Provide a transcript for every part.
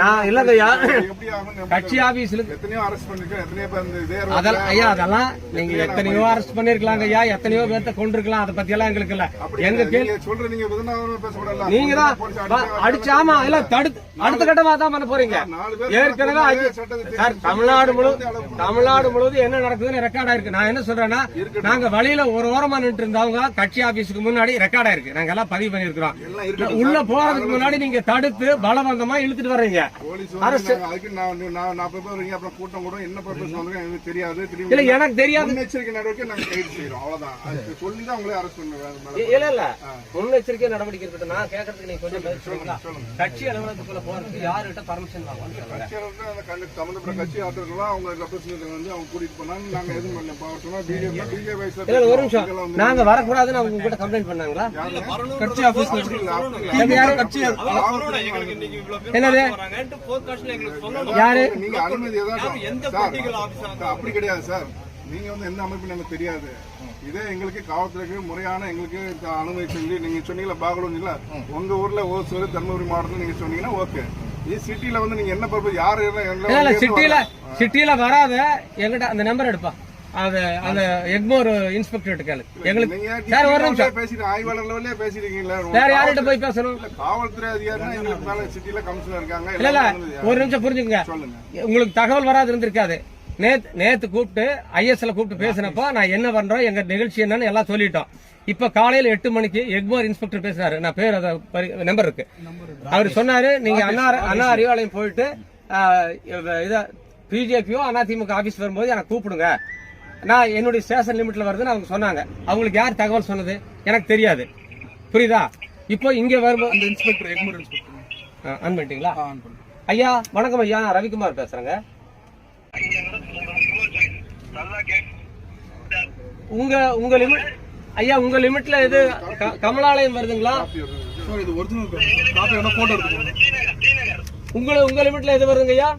நான் இல்லங்கய்யா கட்சி ஆபீஸ்ல எத்தனையோ அரெஸ்ட் பண்ணிருக்கேன், எத்தனையோ பேர் அதெல்லாம் ஐயா அதெல்லாம் நீங்க எத்தனையோ அரெஸ்ட் பண்ணிருக்கலாங்க ஐயா, எத்தனையோ பேர்த்த கொண்டிருக்கலாம். அதை பத்தி எல்லாம் எங்களுக்கு இல்ல. எங்க சொல்ற நீங்க பேசக்கூடாது. நீங்க தான் அடிச்சு ஆமா இல்ல தடுத்து அடுத்த கட்டமா தான் பண்ண போறீங்க. ஏற்கனவே சார் தமிழ்நாடு முழுவதும் என்ன நடக்குதுன்னு ரெக்கார்ட் ஆயிருக்கு. நான் என்ன சொல்றேன்னா, நாங்க வழியில ஒரு ஓரமா நின்று இருந்தவங்க கட்சி ஆபீஸுக்கு முன்னாடி ரெக்கார்ட் ஆயிருக்கு. நாங்க எல்லாம் பதிவு பண்ணிருக்கிறோம். உள்ள போறதுக்கு முன்னாடி நீங்க தடுத்து பலவந்தமா இழுத்துட்டு வர்றீங்க. இல்ல எனக்கு தெரியாது. முன்னெச்சரிக்கை நடவடிக்கை நாங்க கைது செய்யறோம், அவ்வளவுதான். சொல்லிதான் உங்களே அரெஸ்ட் பண்ணுவாங்க. இல்ல முன்னெச்சரிக்கை நடவடிக்கை இருக்கட்டும். நான் கேட்கறதுக்கு நீங்க கொஞ்சம் பதில் சொல்லுங்களா? கட்சி அலுவலகத்துக்குள்ள போறதுக்கு யாருகிட்ட பர்மிஷன் வாங்கணும்? சம்பந்தப்பட்ட கட்சி ஆட்டோலாம் அவங்க ரெப்ரசன்டேட்டிவ் வந்து அவங்க கூட்டிட்டு போனாங்க. நாங்க எதுவும் பண்ணல. ஒரு நிமிஷம், நாங்க வரக்கூடாதுன்னு அவங்க கிட்ட கம்ப்ளைண்ட் பண்ணாங்களா? கட்சி ஆபீஸ் என்னது யாரு நீங்க அனுமதி அப்படி கிடையாது சார். நீங்க வந்து எந்த அமைப்பு எனக்கு தெரியாது. இதே எங்களுக்கு காவல்துறைக்கு முறையான எங்களுக்கு அனுமதி சொல்லி நீங்க சொன்னீங்களா பாகலூர்ல உங்க ஊர்ல ஓசூர் தர்மபுரி மாவட்டத்தில் நீங்க சொன்னீங்கன்னா ஓகே. இது சிட்டில வந்து நீங்க என்ன பர்பஸ் யாரு சிட்டில வராத எங்கிட்ட அந்த நம்பர் எடுப்பா. அது அந்த எக்மோர் இன்ஸ்பெக்டர் கேளு. எங்களுக்கு சார் ஒரு நிமிஷம் பேசிட்டு ஆய்வாளர் லெவல்லே பேசிருக்கீங்களா? வேற யார்கிட்ட போய் பேசணும்? காவல்துறை அதிகாரினா எங்களுக்கு மேல சிட்டில கமிஷனர் இருக்காங்க. இல்ல ஒரு நிமிஷம் புரிஞ்சுங்க. உங்களுக்கு தகவல் வராது இருந்திருக்காது. நேத்து கூப்பிட்டு ஐஎஸ்எல் கூப்பிட்டு பேசினப்போ நான் என்ன பண்றோம், எங்க நிகழ்ச்சி என்னன்னு எல்லாம் சொல்லிட்டோம். இப்ப காலையில 8 மணிக்கு எக்மோர் இன்ஸ்பெக்டர் பேசுறாரு. நான் பேர் நம்பர் இருக்கு. அவர் சொன்னாரு, நீங்க அண்ணா அறிவாலயம் போயிட்டு இத பிஜேபியோ அதிமுக ஆபீஸ் வரும்போது எனக்கு கூப்பிடுங்க, நான் என்னுடைய ஸ்டேஷன் லிமிட்ல வருதுன்னு அவங்க சொன்னாங்க. அவங்களுக்கு யார் தகவல் சொன்னது எனக்கு தெரியாது. புரியுதா? இப்போ இங்க வரும்போது இன்ஸ்பெக்டர் எக்மோர் இன்ஸ்பெக்டர் ஆன் பண்ணிட்டீங்களா? ஐயா வணக்கம் ஐயா, நான் ரவிக்குமார் பேசுறேங்க. உங்க லிமிட் ஐயா, உங்க லிமிட்ல இது கமலாலயம் வருதுங்களா? உங்க லிமிட்ல எது வருதுங்க ஐயா?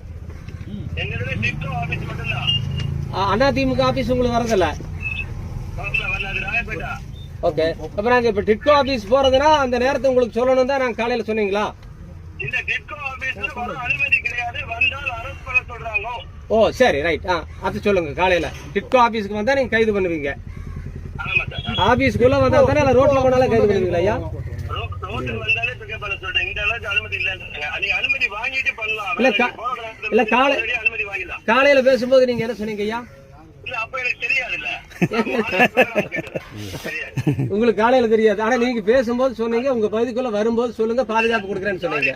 அதிமுக ஆபீஸ் உங்களுக்கு வரதில்ல. ஓகே, அப்ப நாங்க இப்ப டிட்கோ ஆபீஸ் போறதுன்னா அந்த நேரத்தை உங்களுக்கு சொல்லணும் தான் நாங்க காலையில சொன்னீங்களா? ஓ சரி ரைட். அது சொல்லுங்க. காலையில டிட்கோ ஆபீஸ்க்கு வந்தா நீங்க கைது பண்ணுவீங்க. ஆபீஸ்க்குள்ள வந்தா தானே ரோட்ல போனாலும் கைது பண்ணுவீங்களா ஐயா? இல்ல காலையில பேசும்போது நீங்க என்ன சொன்னீங்க ஐயா? உங்களுக்கு காலையில தெரியாது, ஆனா நீங்க பேசும்போது சொன்னீங்க உங்க பகுதிக்குள்ள வரும்போது சொல்லுங்க, பாதுகாப்பு கொடுக்குறேன்னு சொன்னீங்க.